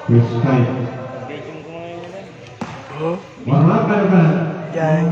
Respect. Medium ko ngayon nila. Warna ka ba? Yan.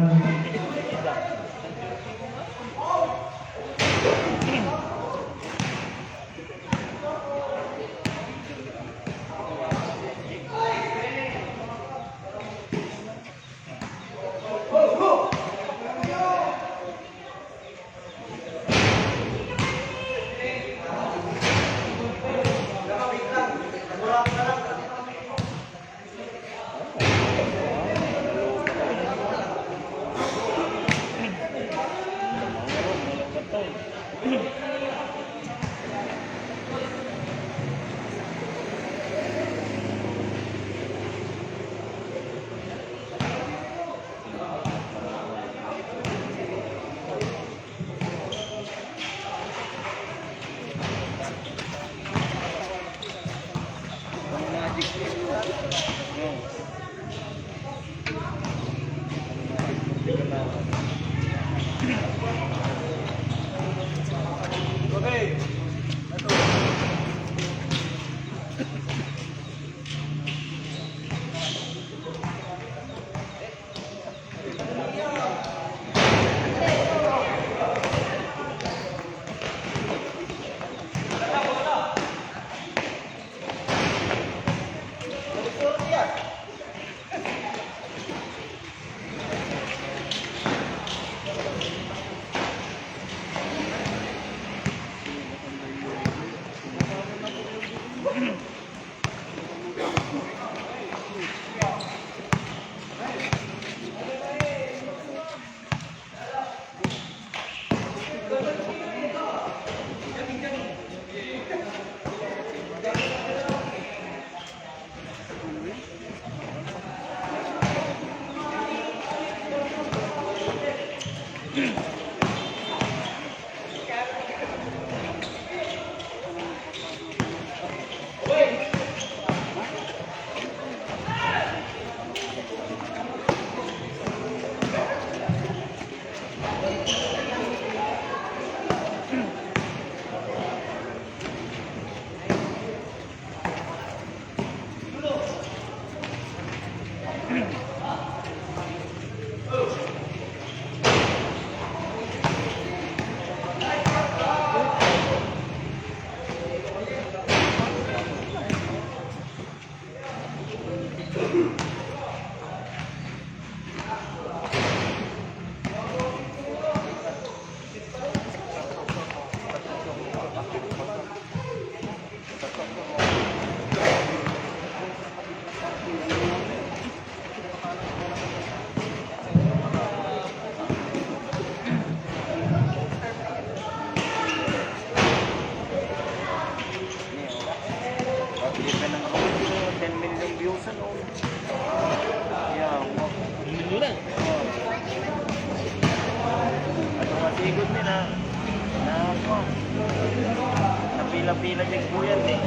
Napila-pila niya po yan eh.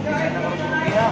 Hindi ka na marupia.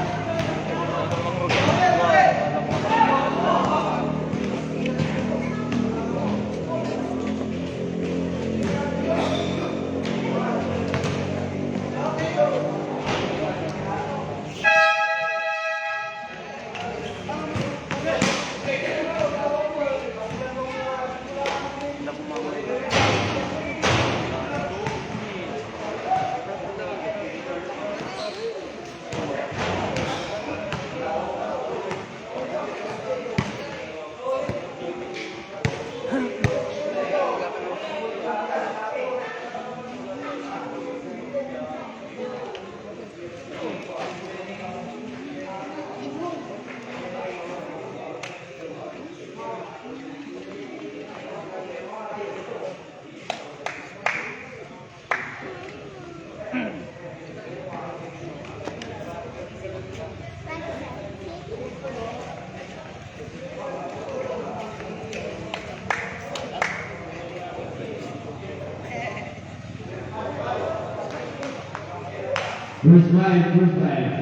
First line, first line.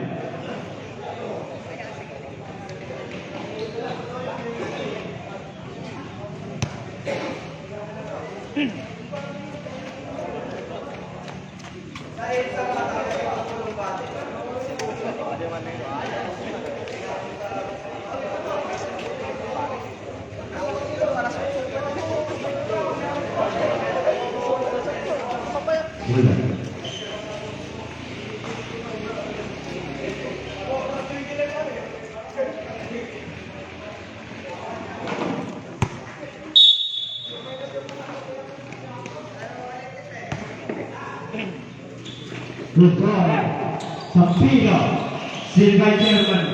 yung ano yun. Wala. Good ball. Sampino. Silva German.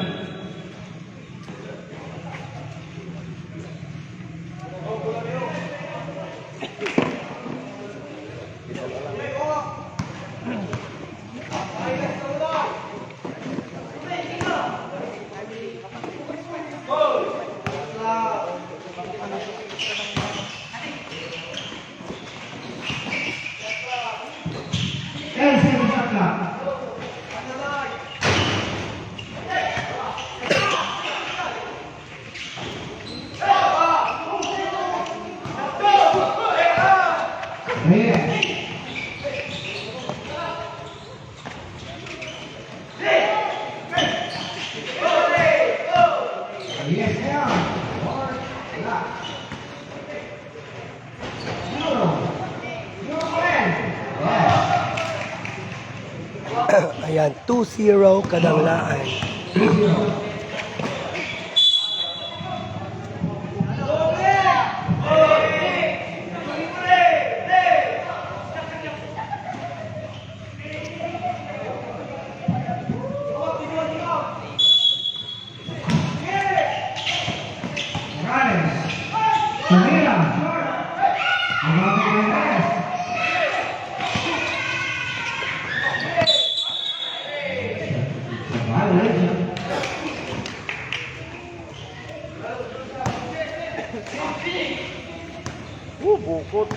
Ayan, 2-0 Kadanglaan. Bukot.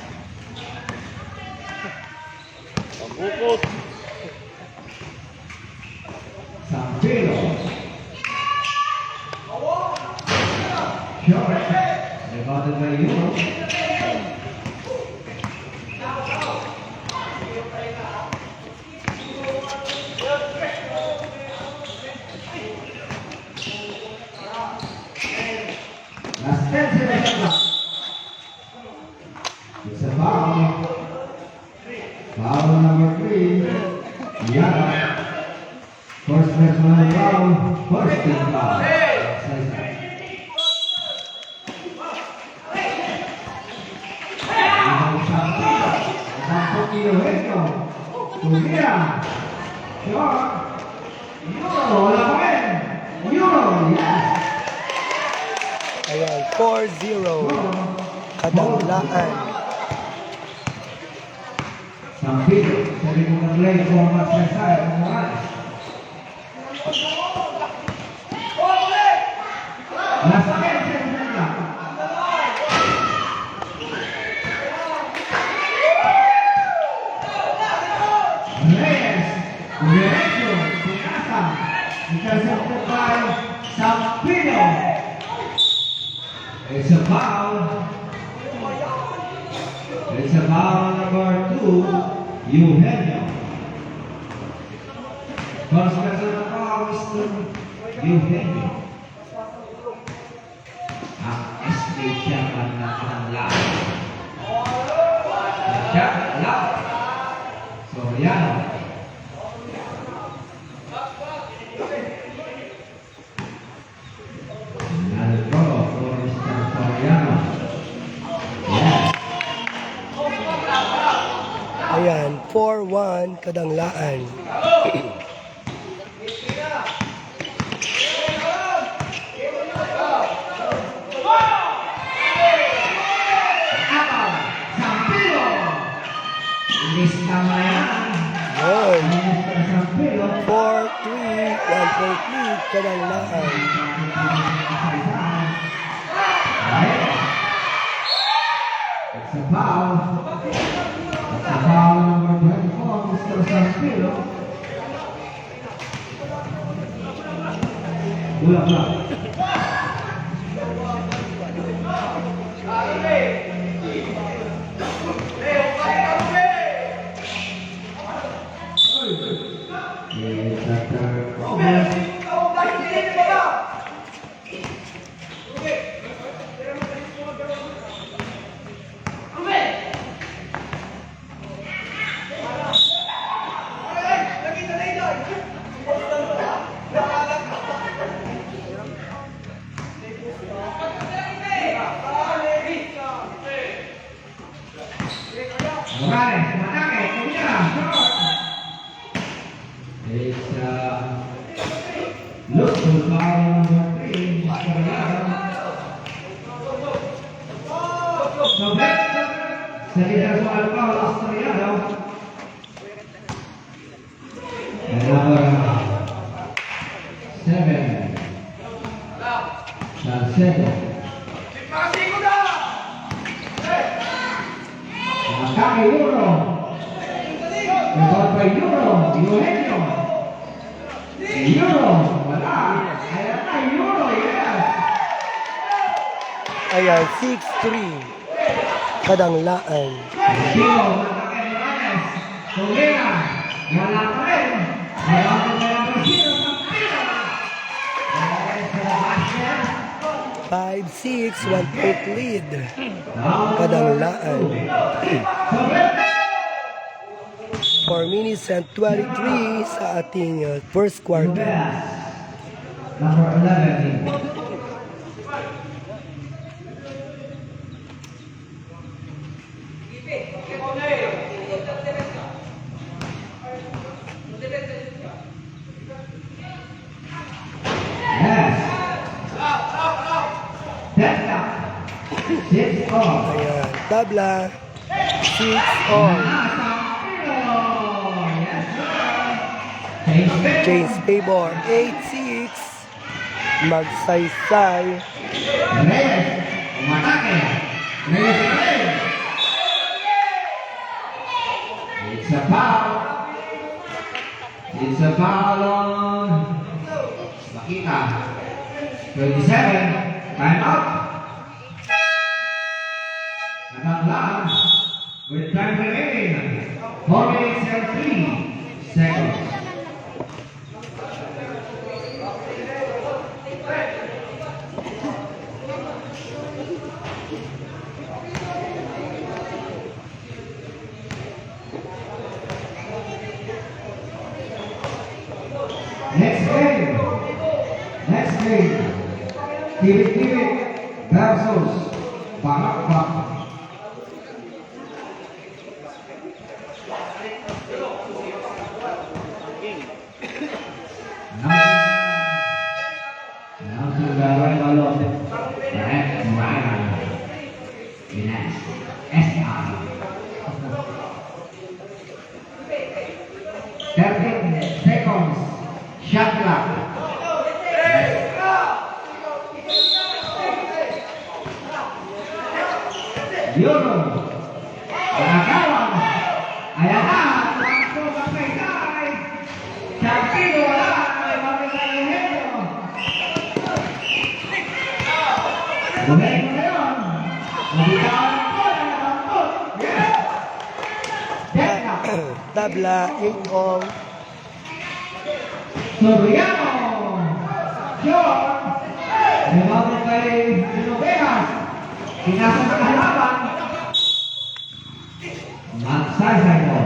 Bukot. Sampino. Short. Rebutted by Euro. Last 10 seconds. It's a foul. Foul number 3. Yara. First personal foul. First team foul. Ayan, 4-0 Kadanglaan. Sampino, sabi ko nag-play for Max Messiah, Morales. Nasa akin, siyempre na. Reyes, Diretso, Picasa, intercepted by Sampino. It's a foul. It's a foul number 2, Eugenio. First personal foul is to Eugenio. Ang escape siya man na Kadanglaan. Siya, lang. Soriano. Nalgo for Mr. Soriano. Ayan, 4-1 Kadanglaan. Sampino. Lista mo yan. Yun, Mr. Sampino. 4-3, 1-point lead Kadanglaan. It's a foul. It's a foul number 24, Mr. Sampino. Bulak. It's a third. Morales, umatake, kumira, short. It's lookful foul number 3, Mascarado. Sobek, salida sa foul, Mascarado. And number 7, Salcedo. Atake Euro. Rebound by Euro. Eugenio. Euro. Wala. Ayan na, Euro. Yes. Ayan, 6-3. Kadanglaan. Zero. Atake Morales. Solera. Wala pa rin. Rebound by number 0. Pampila. Ayan sa basket. 5-6, 1-point lead. Down Kadanglaan. Sobek. 4 minutes and 23 sa ating first quarter. Number 11. Yes. Tesla. 6 all. Ayan, tabla. 6 all. James Pabor, 8-6. Magsaysay. Reyes, umatake. Reyes again. It's a foul. It's a foul on Makita. 27. Time out. Nakanglaan with time remaining. 4 minutes and 3 seconds. Next game, Kibit-Kibit versus Bakak-Bakak. Langsung gawai balon. Direct kembali. Ines SR. 13 seconds. Shot clock. Euro. Nakakawan. Ayan na. Takbo Magsaysay. Champion wala. May Magsaysay Eugenio. Bumalik mo na yun. Nabitawan ko. Nakakapot. Yes. Detka. Tabla, 8 all. Soriano. Short. Rebounded by Pino Vegas. Pinasa sa kalaban. Magsaysay mo.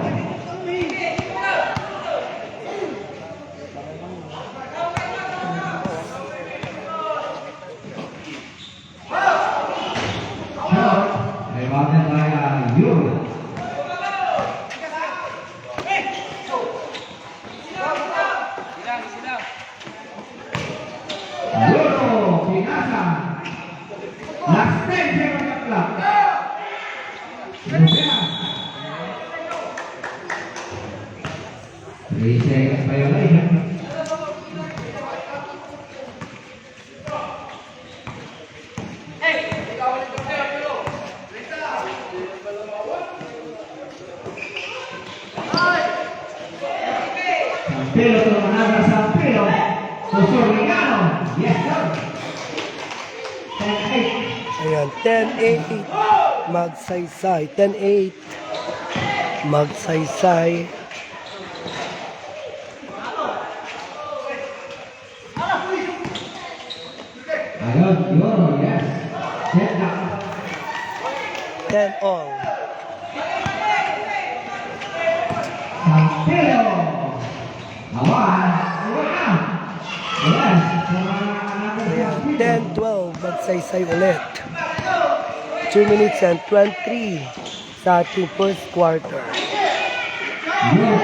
Short. Rebounded by Euro. Euro. Pinasa. Last 10 seconds of clock. Vegas. 3 seconds violation. Sampilo tumanabra Sampilo. Susurligano. Yes, sir. 10-8. Ayan, 10-8. Magsaysay, 10-8. Magsaysay. Ayun, Euro, yes. Set up. 10 all. Sampilo. Awan. Awan. Yes. Ayan, 10-12. Magsaysay ulit. 2 minutes and 23 sa ating first quarter. Yun,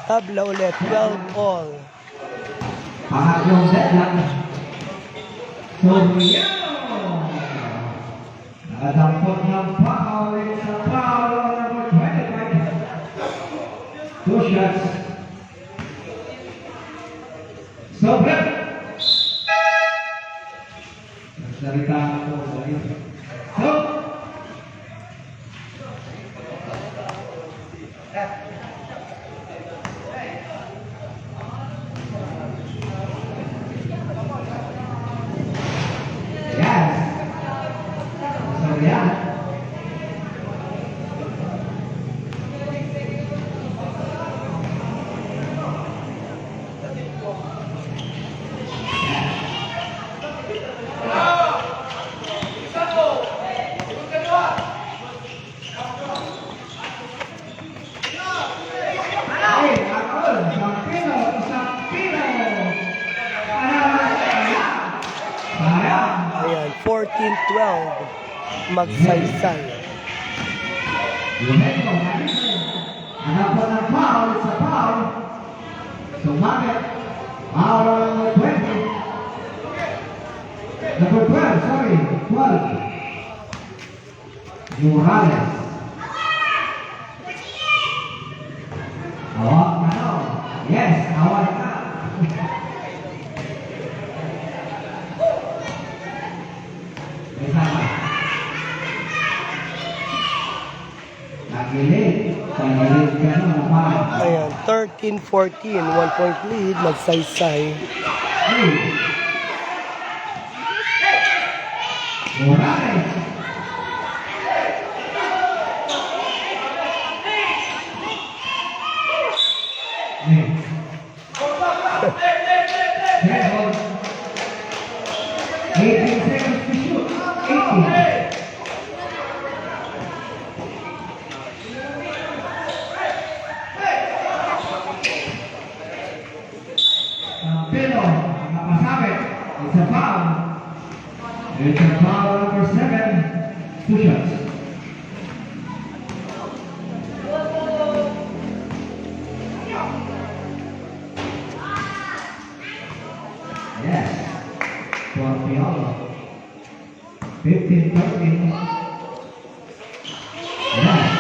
tabla ulit, 12 all. Pangatlong set lang. Soriano. Nadampot ng foul. It's a foul on number 25. 2 shots. Sobre. Nagsalita ako sa iyo. So. Yes. Soriano. Ayan, 14-12. Magsaysay. Anak po ng foul, it's a foul. Sumakit. Foul on number 20. Number 12, sorry, 12. Morales. Awak na no? Yes, awak na. May sama. Nagilid. Nagilid ka no, naman. Ayan, 13-14. 1 point lead. Magsaysay. Morales. Seven. 18 seconds to shoot. 18. Pero, nakasabit. It's a foul. It's a foul number 7. 2 shots. Yes. For Piolo. 15-13. Yes.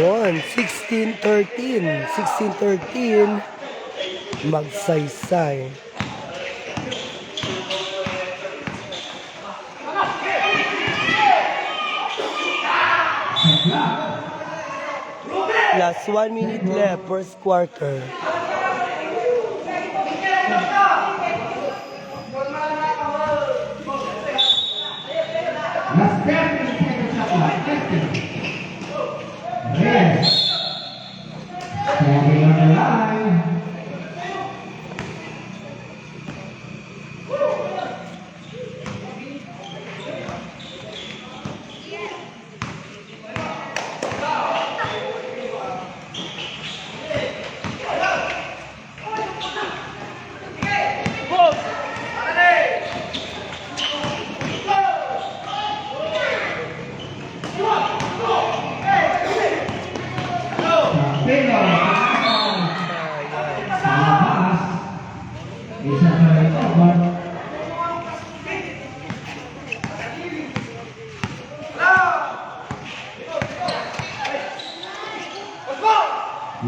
Yun, 16-13. 16-13. Magsaysay. Last 1 minute left, first quarter. Last 30 seconds shot clock. 50. Yes. Standing on the line. Pero, sa labas, isa pa rin over.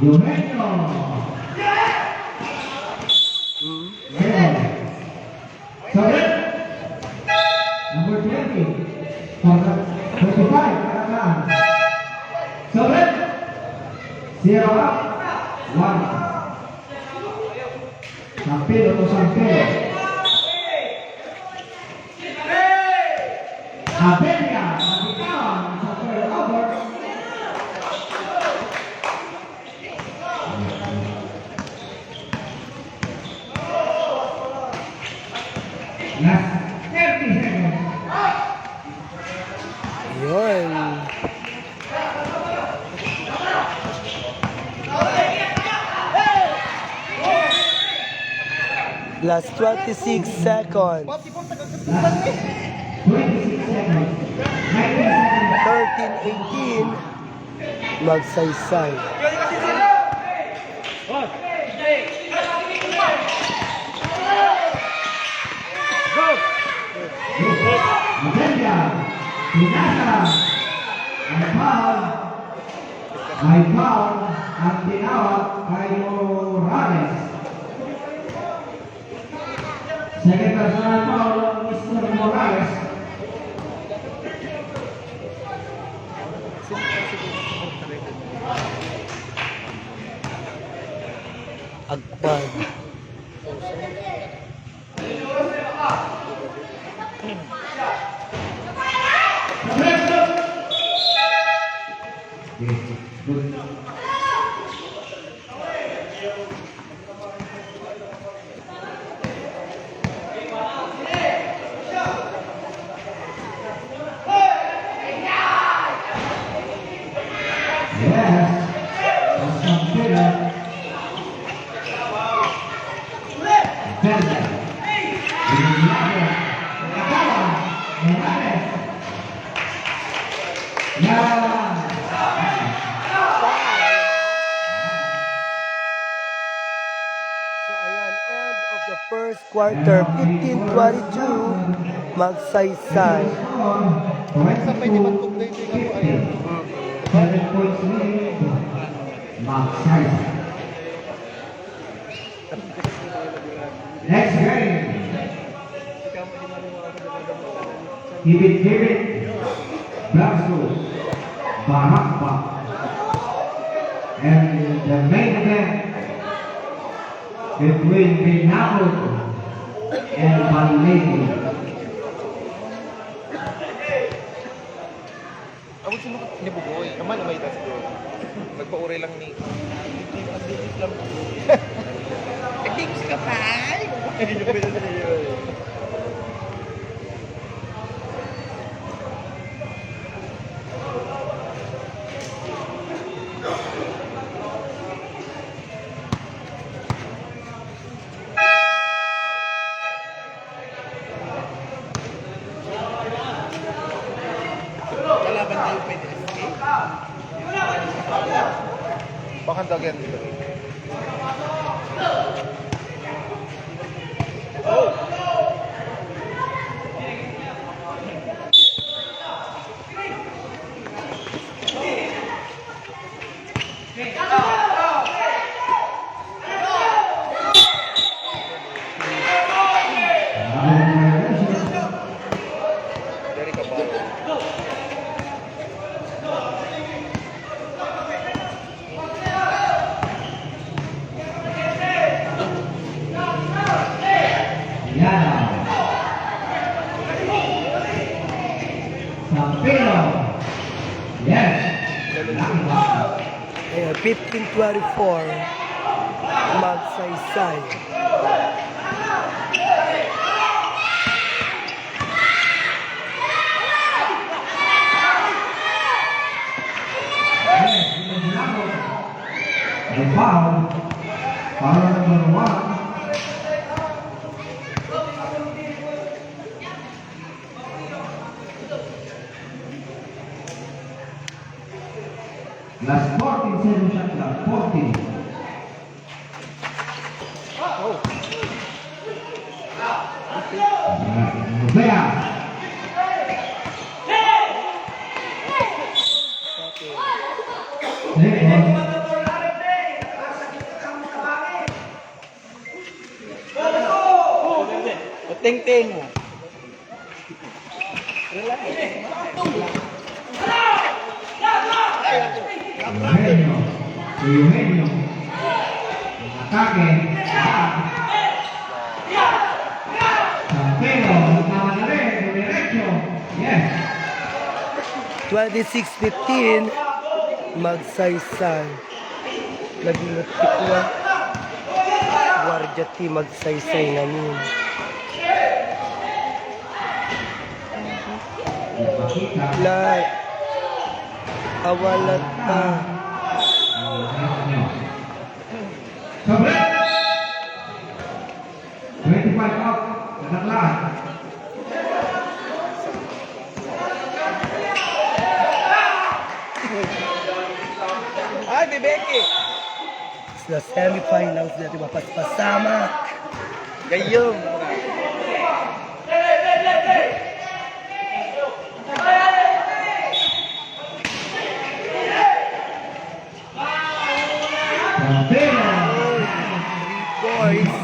Eugenio. Zero. Sorry. Number 20. 25. Karangan. Sorry. 0 up. 1. Sampilo to Sampilo. Abenya. Nabitawan. Sa third over. Last 30 seconds. Yun. Last 26 seconds. 26 seconds. 19 seconds. 13-18. Magsaysay. Maganda. Pinasa. May foul. Ang tinawag kay Morales. Second personal foul of Mr. Morales. Agpag. Good. Yes. That's good. So ayan, end of the first quarter, 15-22, magsaysay. Sa pwede mag-update yung ako ayan. 7 points lead. Magsaysay. Next game. Hibit-hibit versus Barakba. And the main event between Binabot and Balegi. Ako sino ni Bugoy. Naman may tas ko. Nagpauri lang ni. Thanks ka pa. Kalaban tayo pwede. Baka dagan. Dari ka ba? Yana. Sampino. Yes. Ayan, 15-24, magsaysay. The foul. Foul number 1. Last 14 seconds shot clock. 14. Rubea. Ting-ting mo. Eugenio. Eugenio. Ataque. Sampero. Namanare. Derecho. Yes. 26-15, magsaysay. Naging tikwa. Guardia team magsaysay namin. La awalat pa. Sobre. 28 sa semifinals natin mapaspasama. Gayong. Pera. 3 points.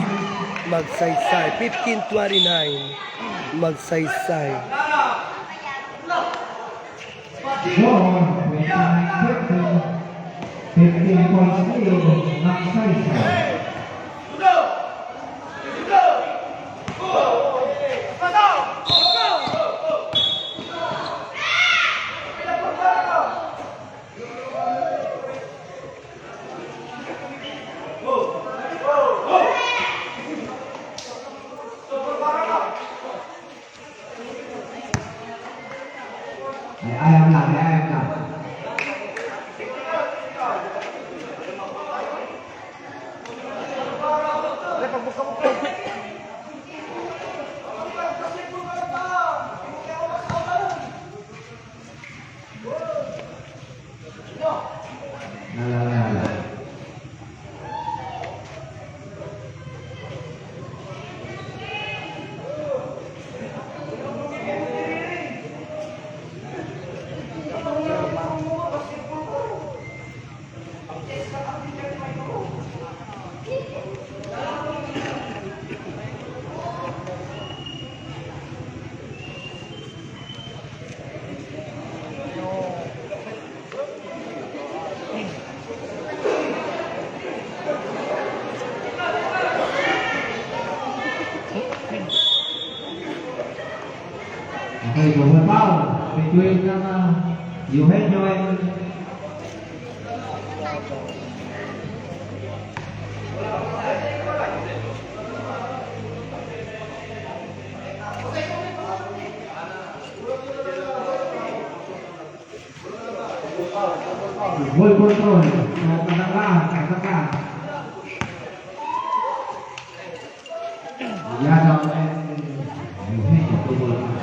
Magsaysay. 15-29. Magsaysay. Score, 15 points lead, Magsaysay. Ayam lang, ayam lang. Lala. Okay, double foul between Eugenio and ball control. Katakan. Yadaw and Eugenio double foul.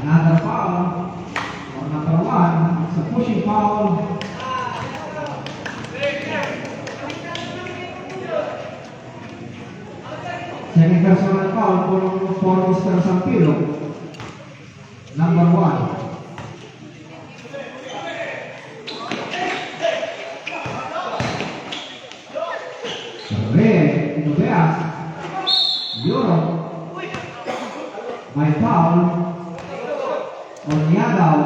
Another foul on number 1. It's a pushing foul. Second personal foul for Mr. Sampilo. Number 1. Red, Indubeas, Europe, by foul on Yadaw.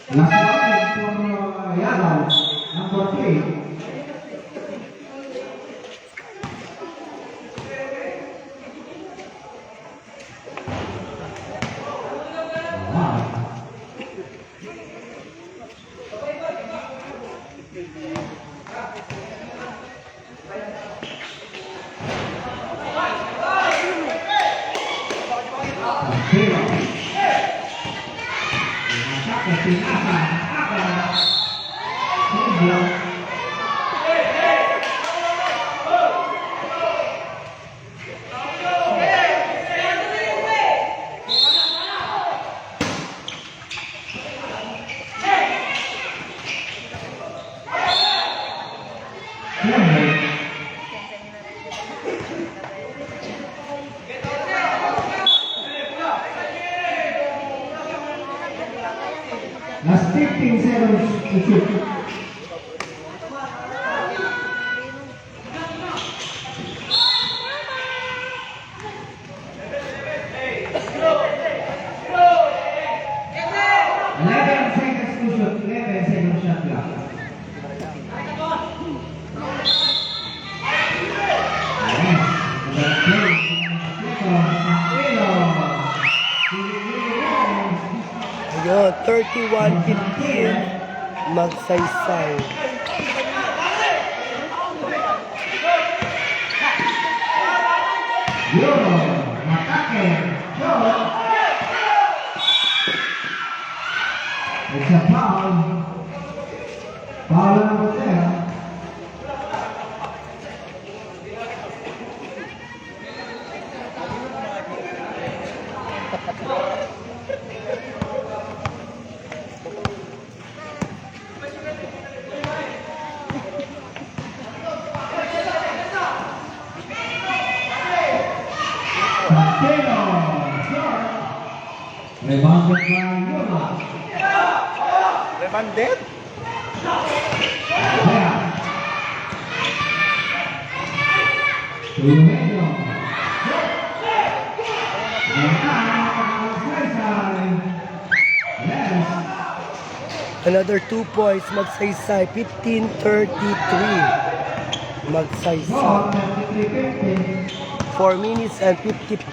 Last one from Yadaw, number 3. Wow. Pero ataque Pinasa, Sergio. Last 15 seconds to shoot. Ayun, 31-15. Magsaysay. Euro, ataque, shot. It's a foul. Rebounded by Yuma. Rebanded? Kaya. Eugenio. Yes. Another 2 points, magsaysay, 15-33. Magsaysay. Ball, 33-50. 4 minutes and 55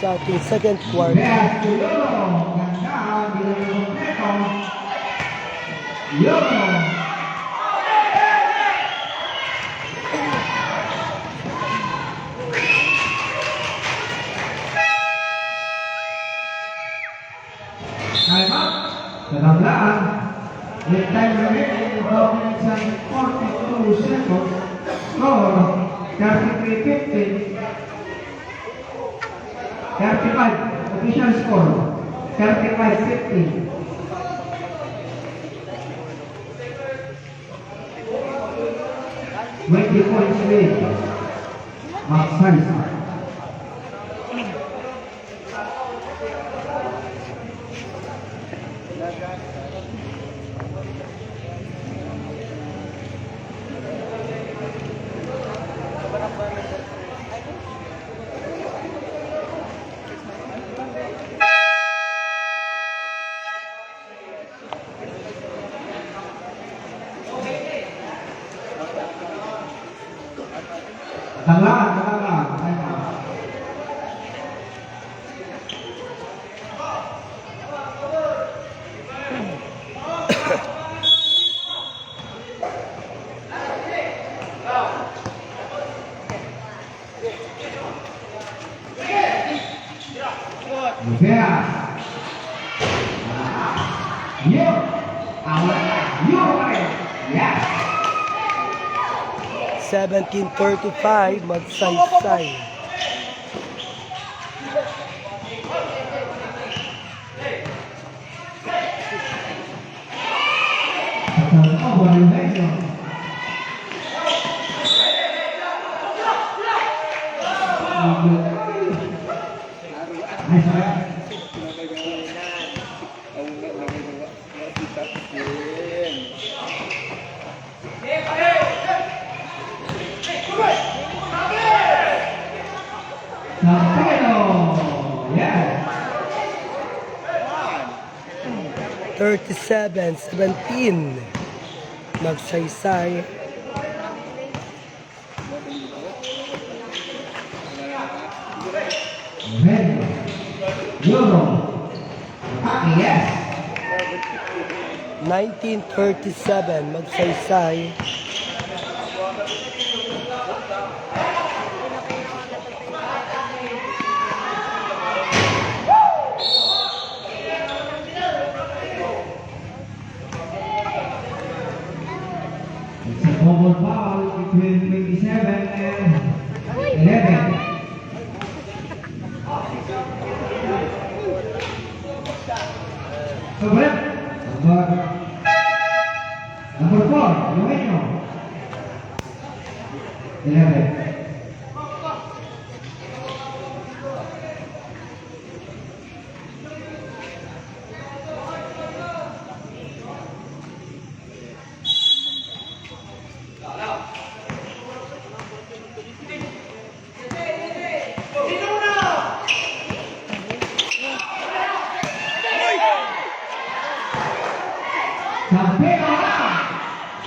sa ating second quarter. Yes, to Yolo. Ganda, hindi na kompleto. Yolo. Time up. Tatandaan. With time remaining, 4 minutes and 42 seconds. Score, 33-50. 35, official score, 35-50. 20 points lead. Magsaysay. Tanglaan. Time out. Yes. You. You. Yes. 17-35, magsaysay. Over Eugenio. Nice try. Sapelo. Yes. 37-17, magsaysay. Eugenio. Euro. Yes. 19-37, magsaysay. It's a double foul between 27 and 11. So, Brett, number 4, Eugenio. 11.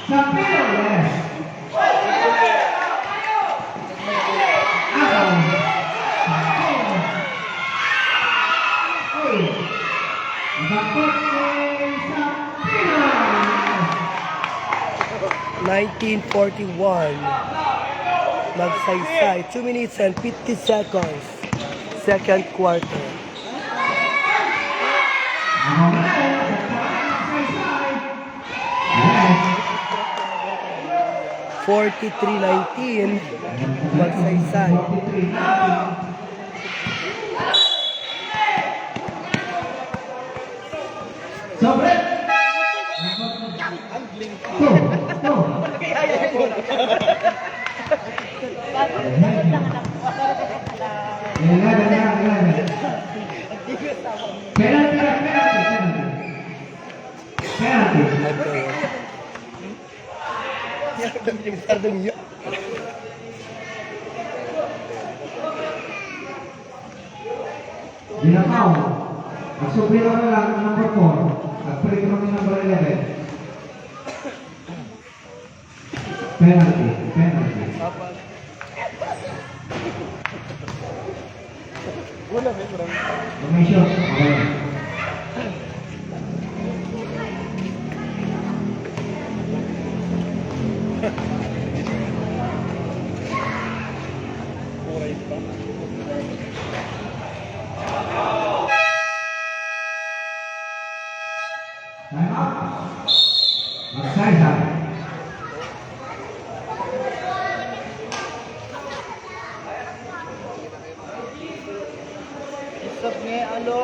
Sapelo, yes. Sapelo. 1941, magsaysay. 2 minutes and 50 seconds, second quarter. 43-19, magsaysay. Sobre. Penalty Dinakaw. Nagsupira na lang ng number 4. Nag-free throw ng number 11. Penalty. Penalty. Formation. Okay. Time out. Magsaisa. Stop nga, alo.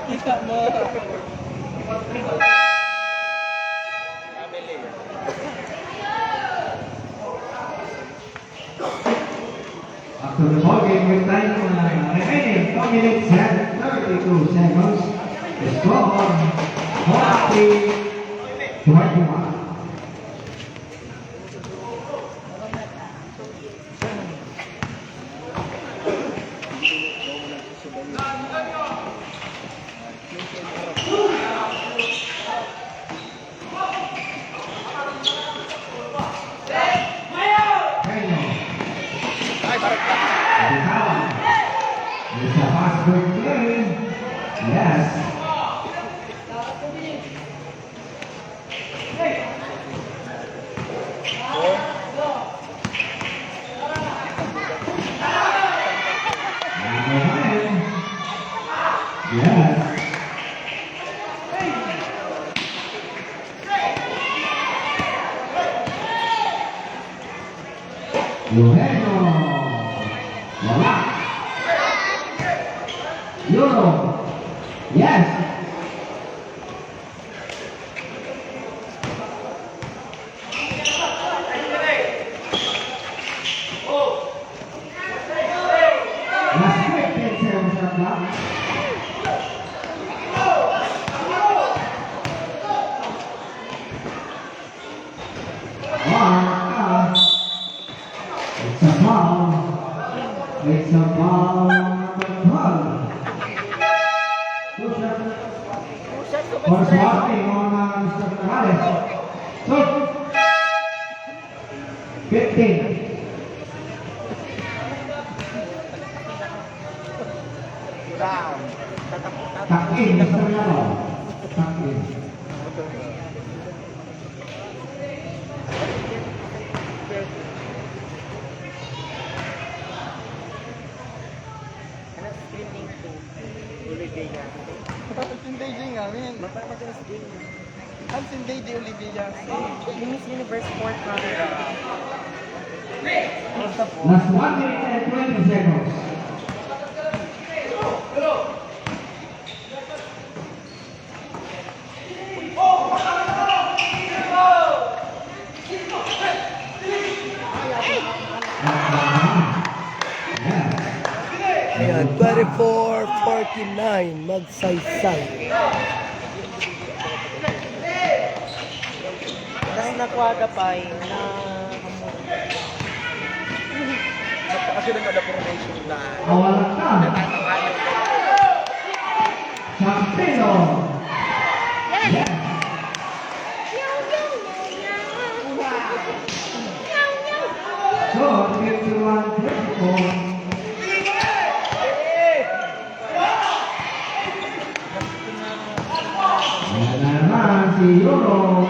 Kita mo. After the ball game with time remaining 2 minutes and 32 seconds. The score 40-21. It's a fast break play. Yes. Yes. Eugenio. Wala. Euro. Yes. Last quick 10 seconds on that. It's a foul. It's a foul. For swatting on Mr. Morales. So, 15. Down. Tuck in, Mr. Yaro. Tuck in. Ano screening to? Olivia. Sinday J nga, men. Mapapagalas din. Ang Sinday J Olivia. Miss Universe 4 camera. Last 1 minute and 20 seconds. Ayan, 24-49, magsaysay. Tapos nakuha pa na Kasi nag-ada formation na. Awalan ka. Sampino. Yes. So, 51-34. Ayan na naman si Euro.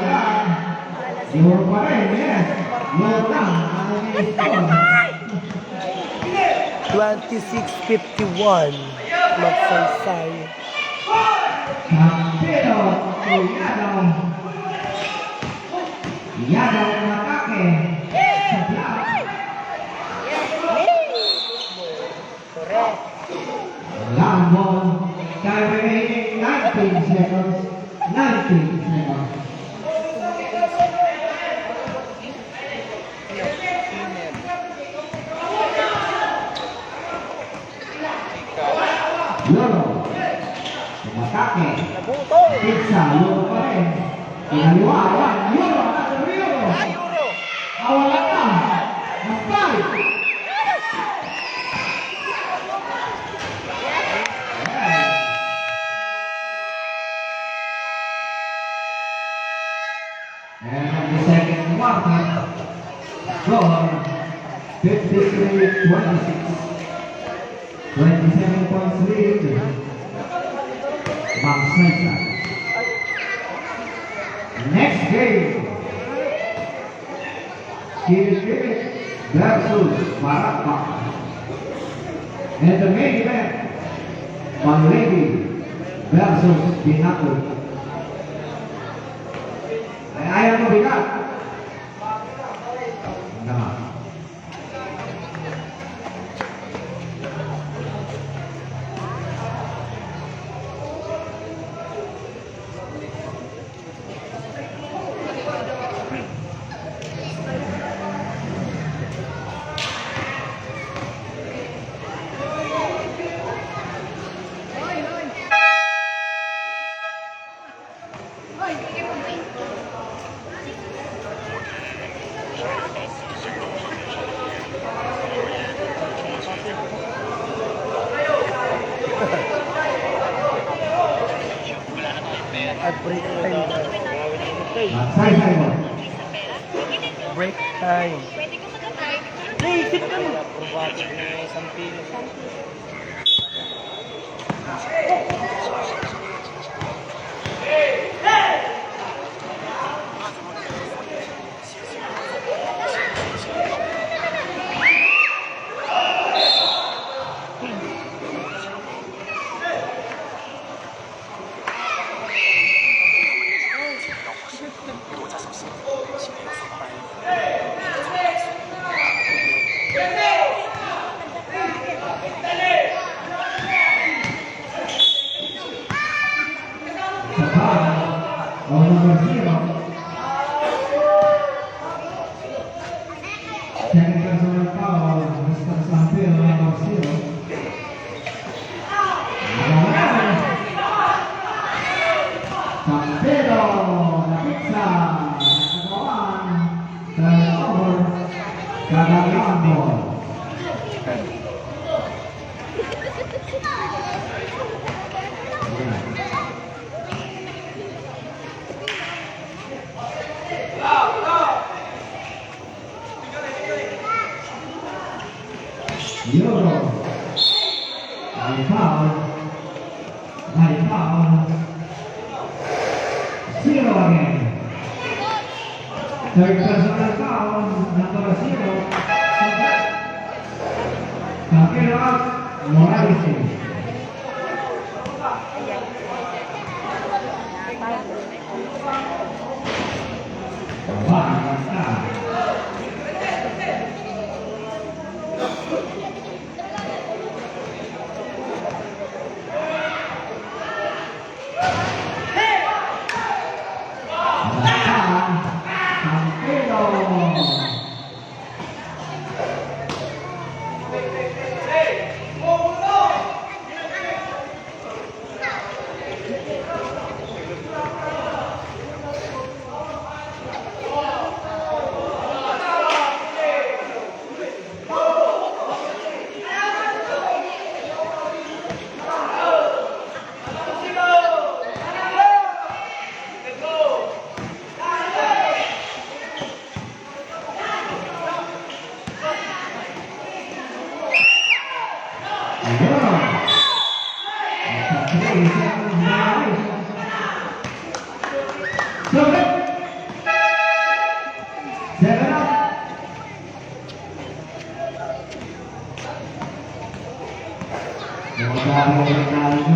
Euro pa rin, yes. Euro lang. Ano yung score? 26-51, magsaysay. Sampino. Yadaw. Yadaw ang atake. Sa block. Long ball. Time remaining 19 seconds. 19 seconds. Loro. Umatake. Pizza. Loro pa rin. Pinaliwa. Euro. Another Euro. Awala na. Mas 5. And the second quarter, score 53-26. 27 points lead. Magsaysay. Next game. Kilikili versus Barakbak. And the main event, Panlegi versus Binato. Ayaw mo bigat. Naman. At break time. Magsaysay mo. Break time. Probatic na isang pilo. Second personal foul, Mr. Sampero, number 0. Sampero, na pizza, nakagawan, turnover, kagagawan ball. Euro. High foul. 0 again. Third personal foul, number 0. Sampero out, Morales in. Basta.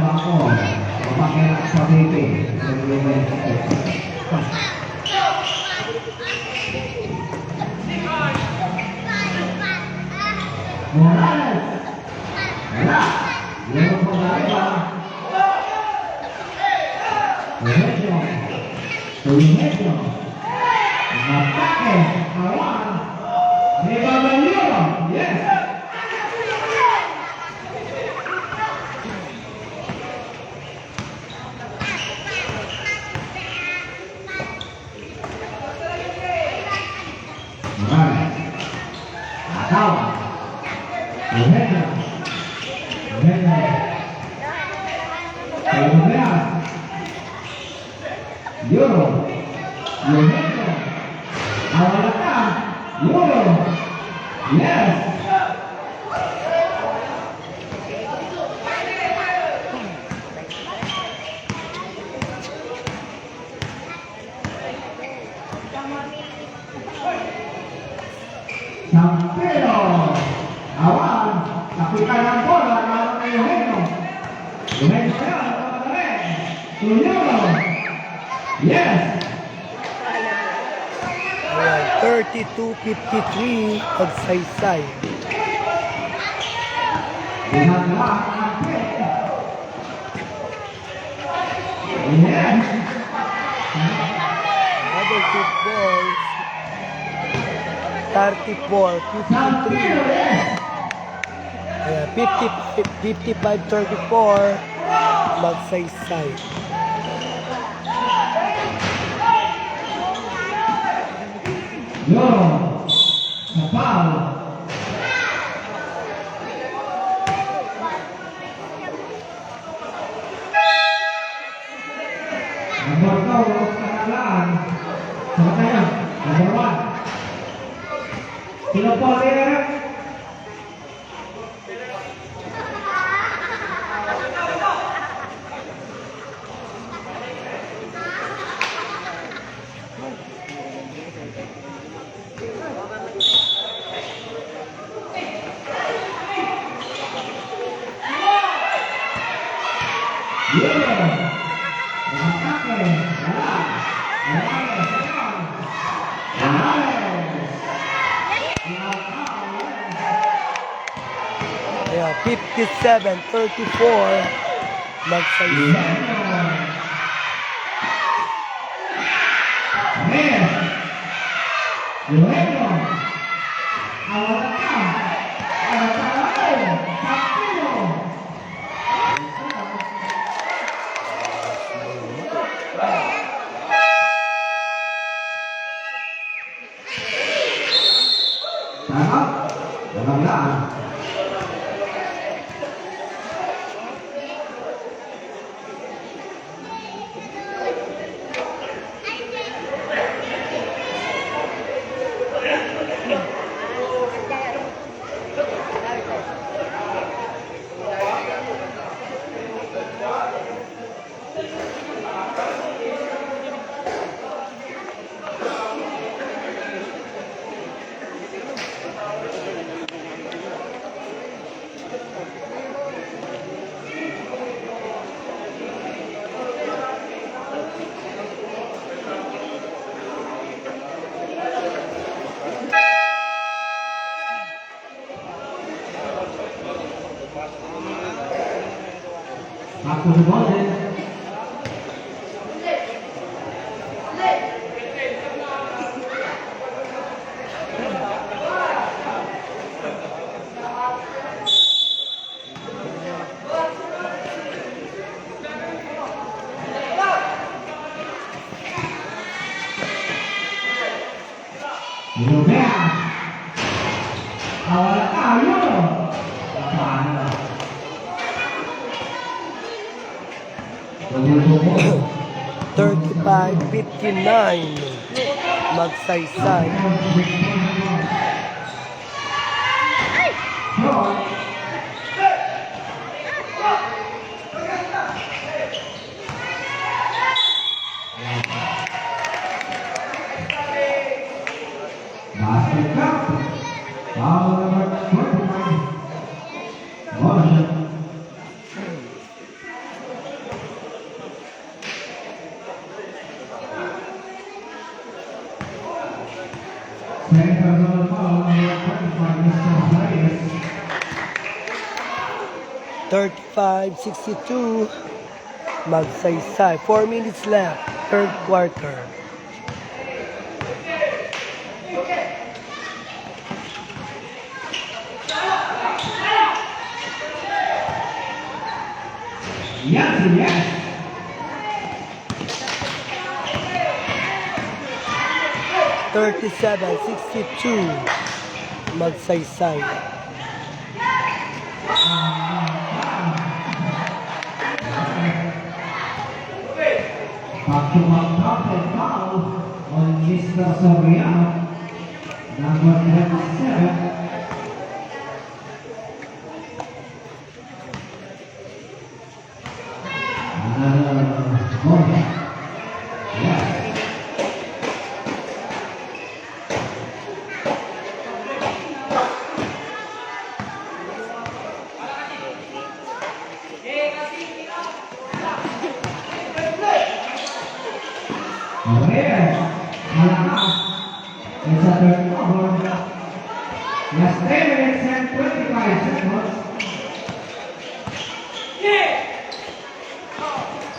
Ako, pamakailan sa baby. Tulinetro. Ataque. Awan. Rebabaliero. Yes. Morales. Atawa. Tulinetro. Europeas. Euro. Lorenzo. Awalaka. Euro. Yes. Sampero. Awan. Napitan ng bola. Naman na Eugenio. Eugenio yan. Euro. Yes. Ayan, 32-53 pagsaysay. Ginagawa ang yes. Another 2 balls. 34-53. Ayan, 55-34 magsaysay. Euro. Sapal. Nomor 2 kanalaan. Sabatanya. Nomor 1. Pinopol dia. Ayan, 57-34 magsaysay. Dalam 35-59 magsaysay. Basket cup. Foul number 29. Motion. Second personal foul number 25, Mr. Reyes. 35-62 magsaysay. 4 minutes left. third quarter. Yes, yes. 37-62. Magsaysay. Pagkumang foul on Mr. Soriano, number 27. It's a turnover. Last 10 minutes and 25 seconds.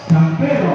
Campero.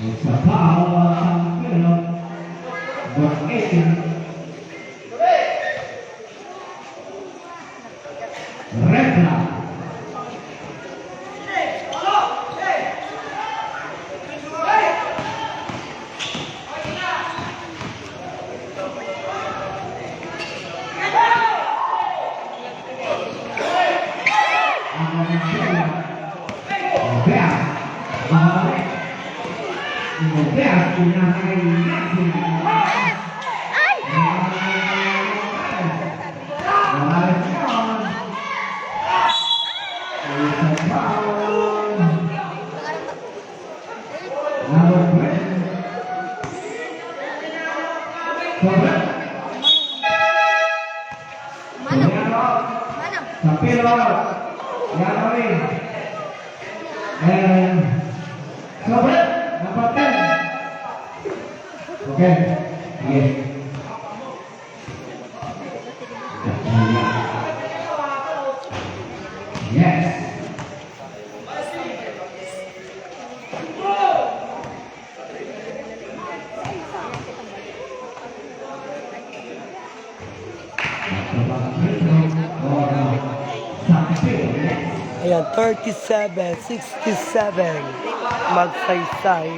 It's a foul on Campero. Number 18. Regla. Okay. Yes. Yes. Ayan, 37-67. Magsaysay.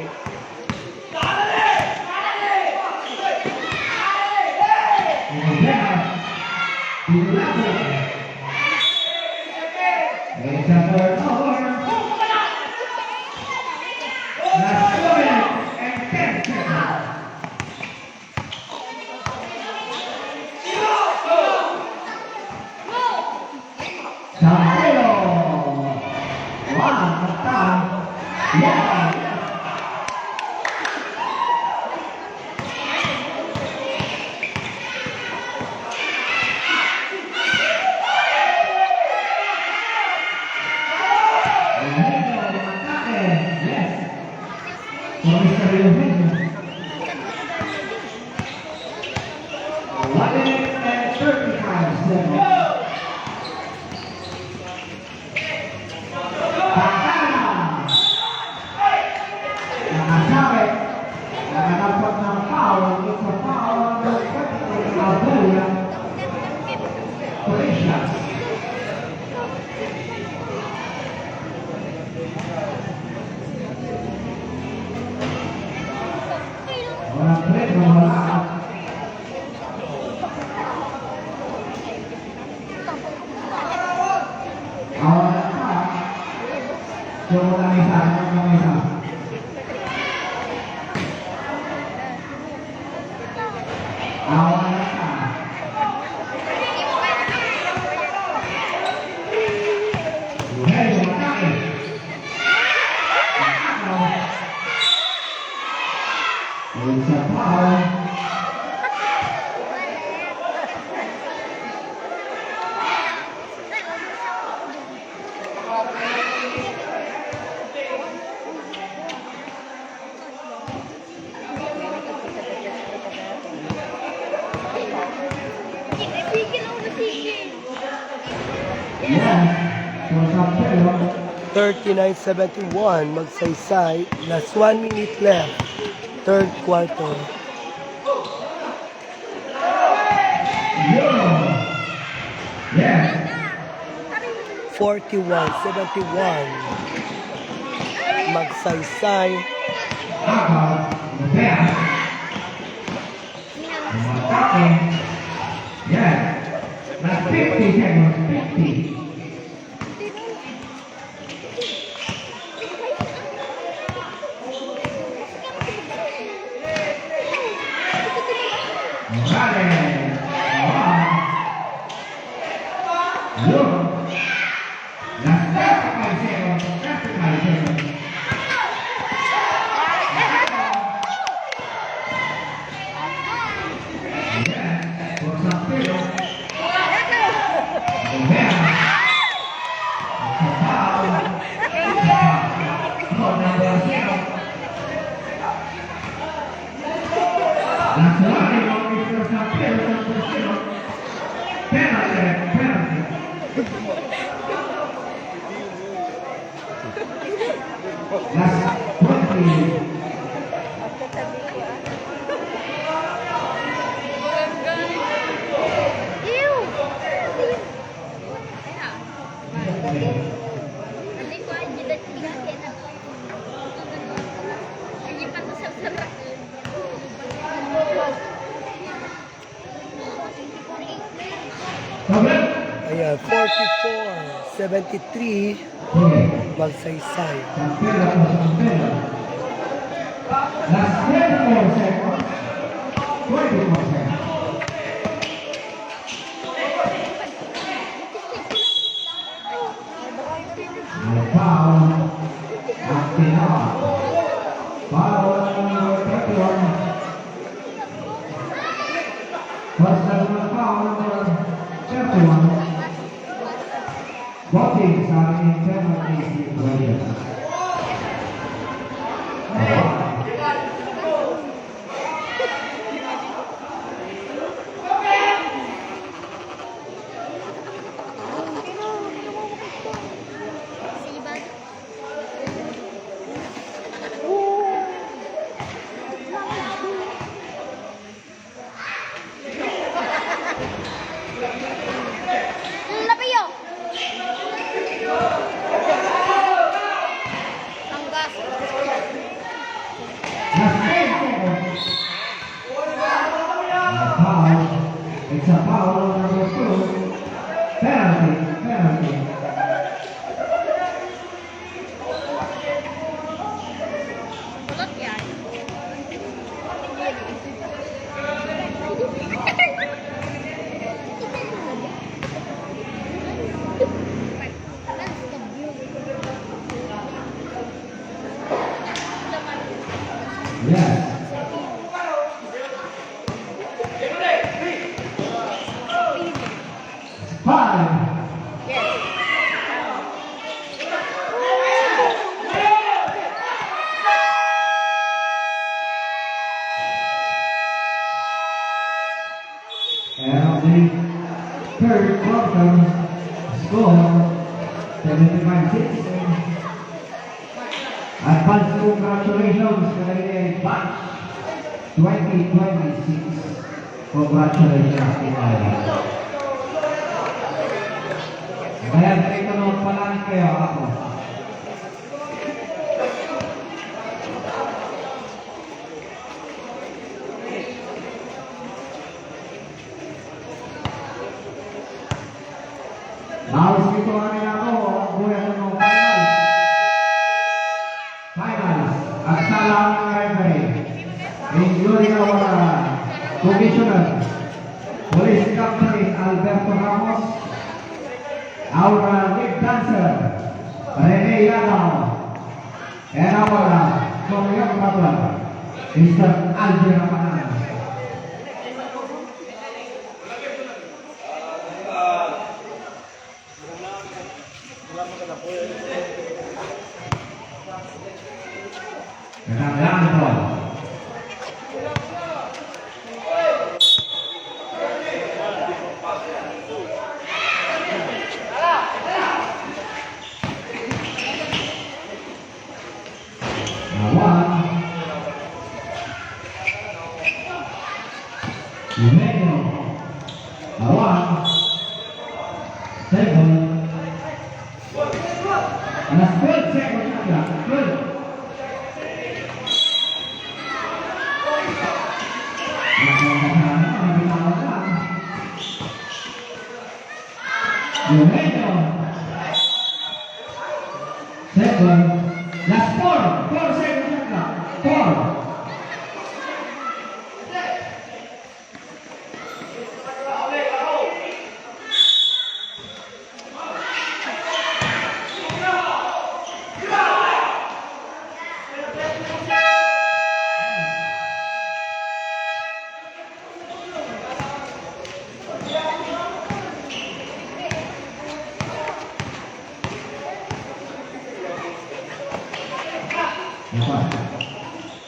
Awan na ka. Buhay, sumatake. Isa foul. Yes, for Sampero. 39-71, magsaysay. Last 1 minute left. Third quarter. Yes. 41-71. Magsaysay. Habang, Lopea. Sumatake. Yes. Last 50 seconds, 50. Morales. Look. Last 35 seconds, 35 seconds. Yes, for Sampero. Lopea. Last 20. Ayan, 44-73. Magsaysay. Last 24 seconds. 24 seconds. Foul. Acting out. Foul number 31. Personal foul number 31. Voting sa ating penalty situation. It's a foul on number 2. Penalty. Yes. Five. And the third quarter score 75-6. Advance congratulations to the batch 2026. Congratulations to all. Kaya dito naman pala kayo ako. Naos dito kami ako, ang buhay ko ng finals. At sa lang ng referee, including our commissioner, Police Captain Alberto Ramos, our lead dancer, Rene Yadaw, and our choreographer, Mr. Alvin Rapanan. Kendaraan ito. Awan. Yumedo. Awan. Second. Alas 12 seconds saja. 12. Yumedo. Second. Last 4 seconds saja. 4.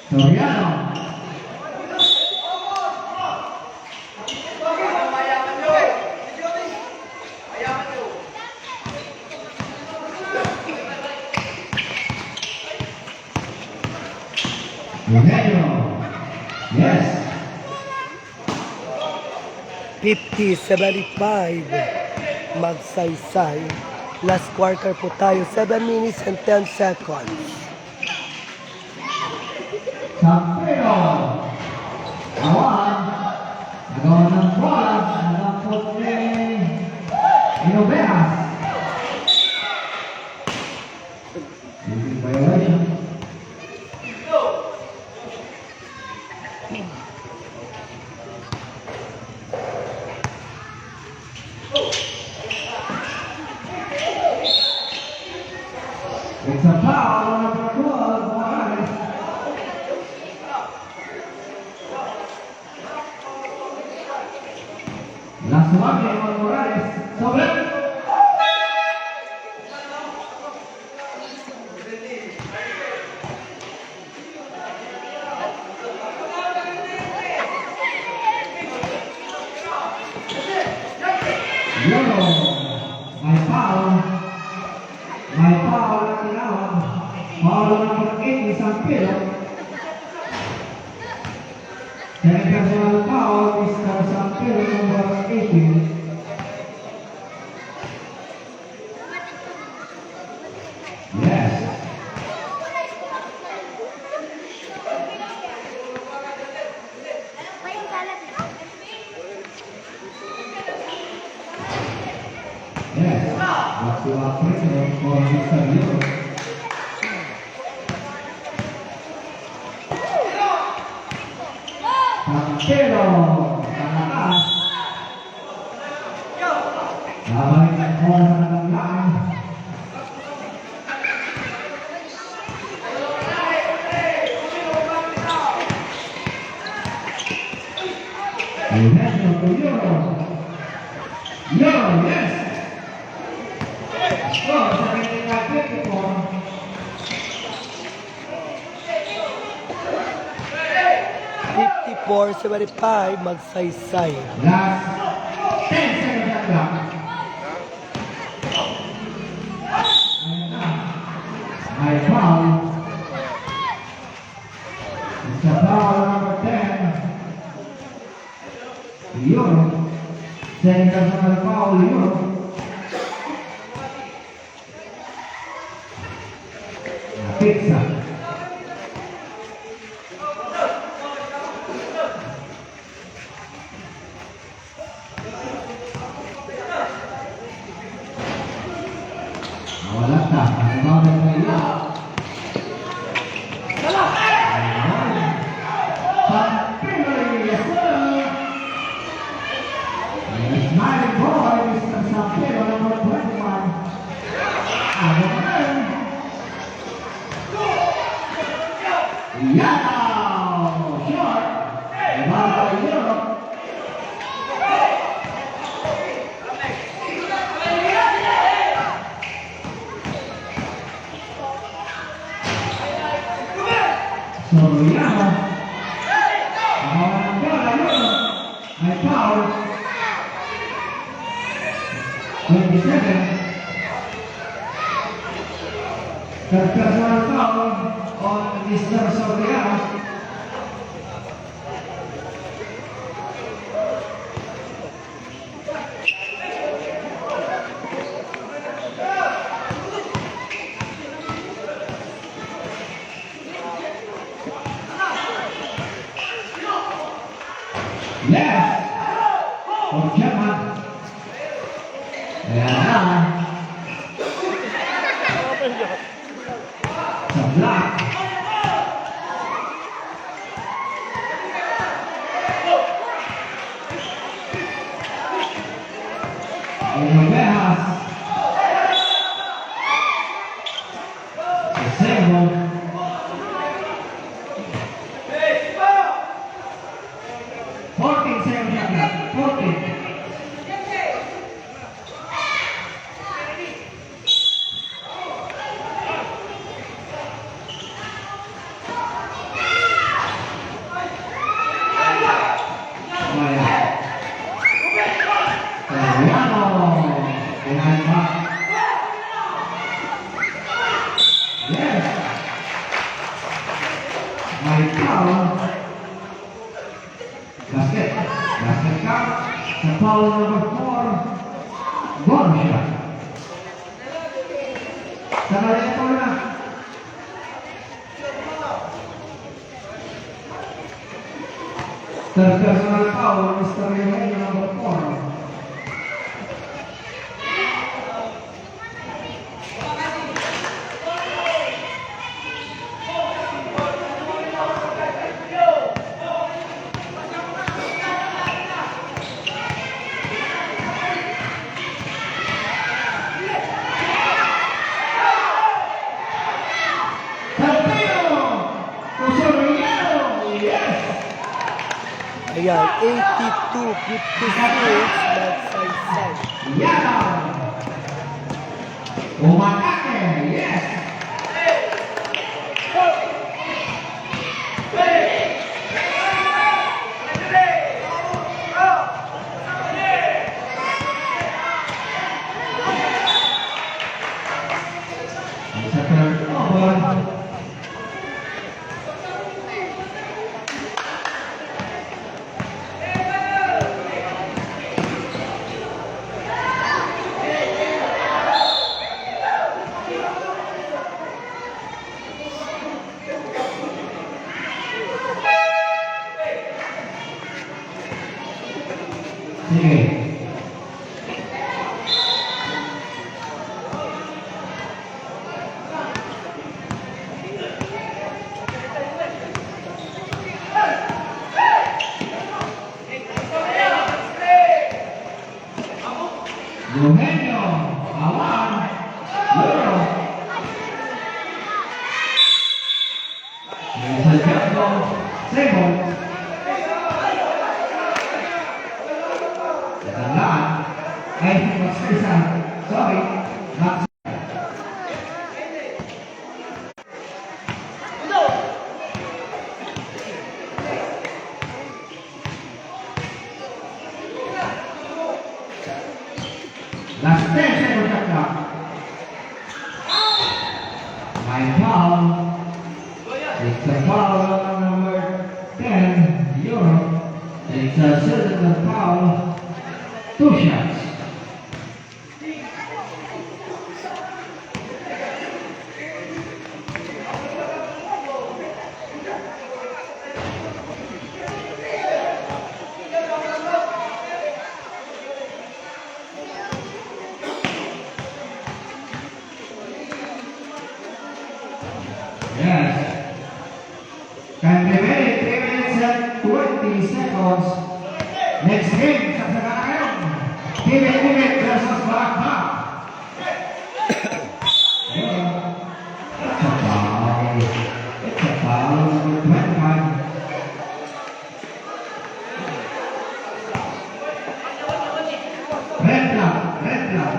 Soriano. Eugenio. Yes. 50-75. Magsaysay. Last quarter po tayo. 7 minutes and 10 seconds. Sampero. Awan. Nagawa ng bola. Nagapot ni Inoveas. Shooting violation. It's a foul on number 12, Morales. Last one, on Morales. Sobre. Yoro. May foul. May foul na tinawag. Foul number 8 ni Sampero. Second personal foul, Mr. Sampero number 18. Yes. Yes. Waktu apresiasi for Mr. Yoro. Sampero Kanakas. Nabalik ang bola sa nanglaan. Eugenio to Yoro. Yoro, yes. Score 75-54. 54-75. Magsaysay. Last 10 seconds at clock. May foul. It's a foul number 10. Yoro. Second personal foul, Yoro. Pizza. Wala ka. Ang mga nila. Sampero, yes sir. Soriano. Ang bola yun. May foul. 27. Third personal foul on Mr. Soriano. Left for German. Ayan. Sa block. Ovejas. Sa Sebo. Basket count. Sa foul number 4. Borja. Sa kanya po na. Third personal foul, Mr. Eugenio number 4. Ayan, 82-56, Magsaysay. Yan! Umatake! Yes! Sa turnover. Sige. Eugenio, awan, Euro. Sa Jaco, Sebo. Tandaan, ay mag-isa. Sorry, mag- Last 10 seconds of clock. My foul. It's a foul on number 10, Euro. It's a cylinder foul. 2 shots. Yes. Can be ready 3 minutes and 20 seconds. Next game, sasagaan ngayon. Tibet versus Balakba. It's a foul. It's a foul number 25. Red flag, red flag.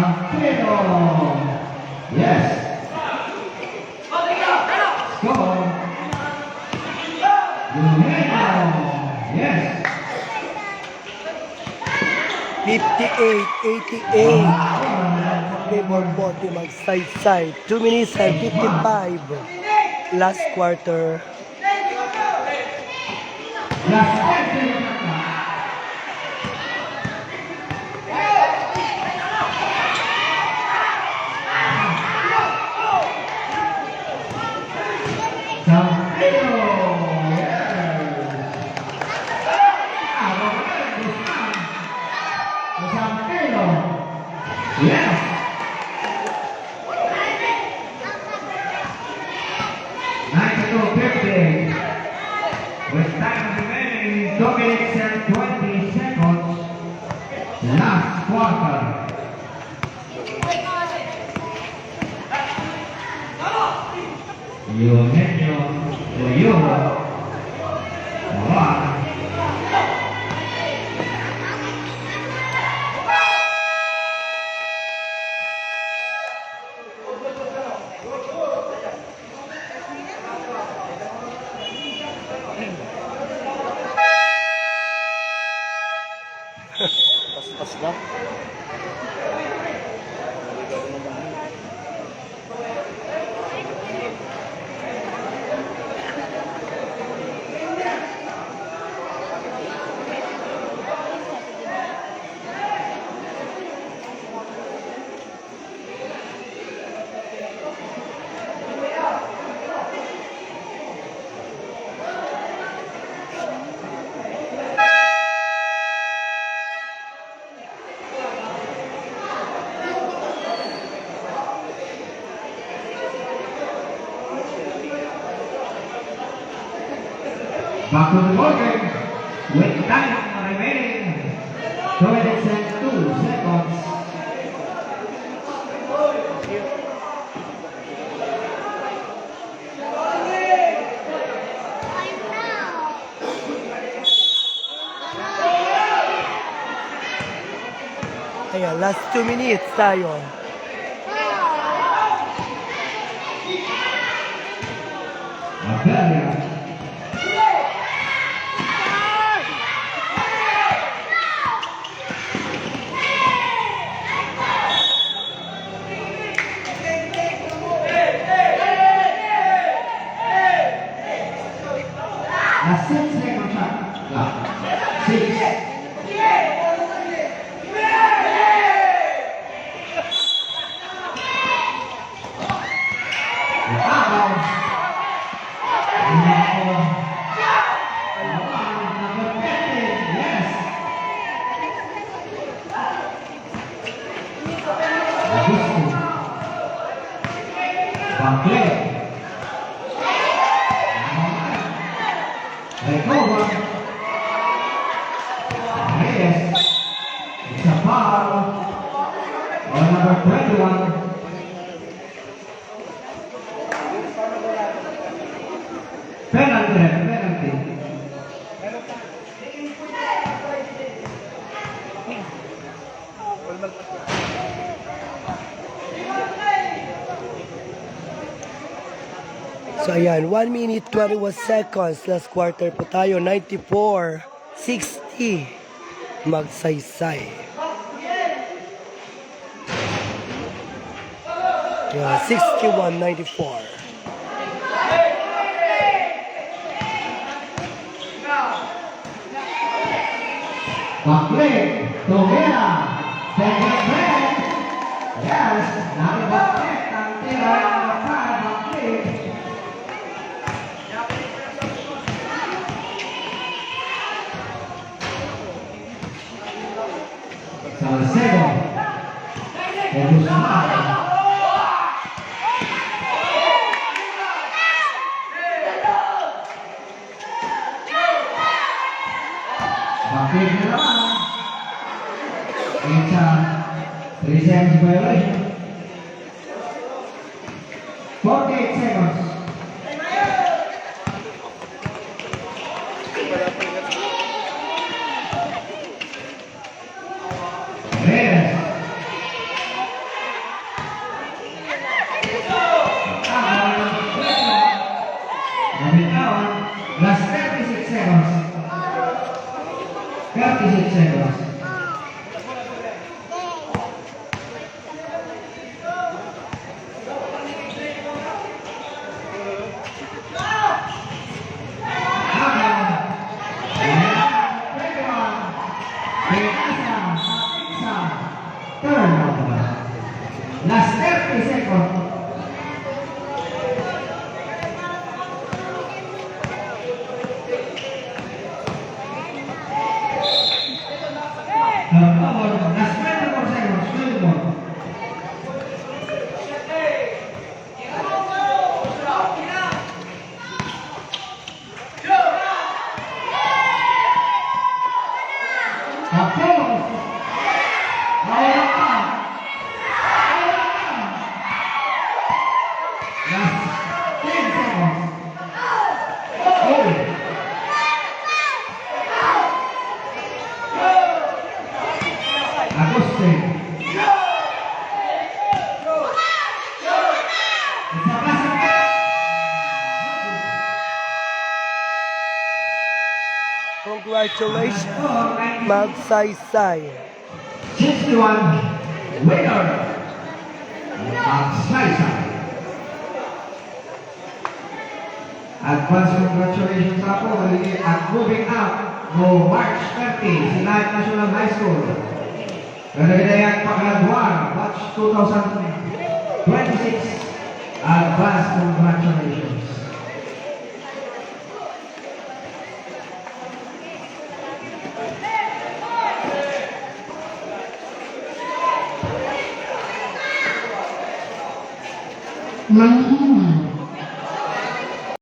Santino. Yes. Score. Eugenio. Yes. 58-88. Favor Bote Magsaysay. 2 minutes and 55. Last quarter. Las Angeles. Santino. Santino. Yes. 92-50. With time remaining 2 minutes and 20 seconds. Last quarter. Eugenio Loyola. One. Pas-pas na. Back to the ball game. With time remaining 2 minutes and 2 seconds. Ayan, last 2 minutes tayo. Australia. Last 6 seconds shot. Last 6. Take over. Reyes. It's a foul on number 21. Penalty. So ayan, 1 minute 21 seconds. Last quarter po tayo, 94-60. Magsaysay. Yeah, 61-94. Backflip, Tovera, second break. Yes, nari-backflip, ang tira ng backflip. Salcedo, Guzman. Backflip na naman. It's a 3 seconds violation. 48 seconds. Reyes. 26 seconds. Last 30 seconds. Last 24 seconds. 24. Tapos. Awala ka. Last 10 seconds. Oh. Agoste. Isa pa sa Congratulations, Magsaysay. 61 winner. Magsaysay. Advance congratulations ako at moving out no March 30 sila at National High School. Kadagdayan Pakaladwar, batch 2026. Advance congratulations. Line 1.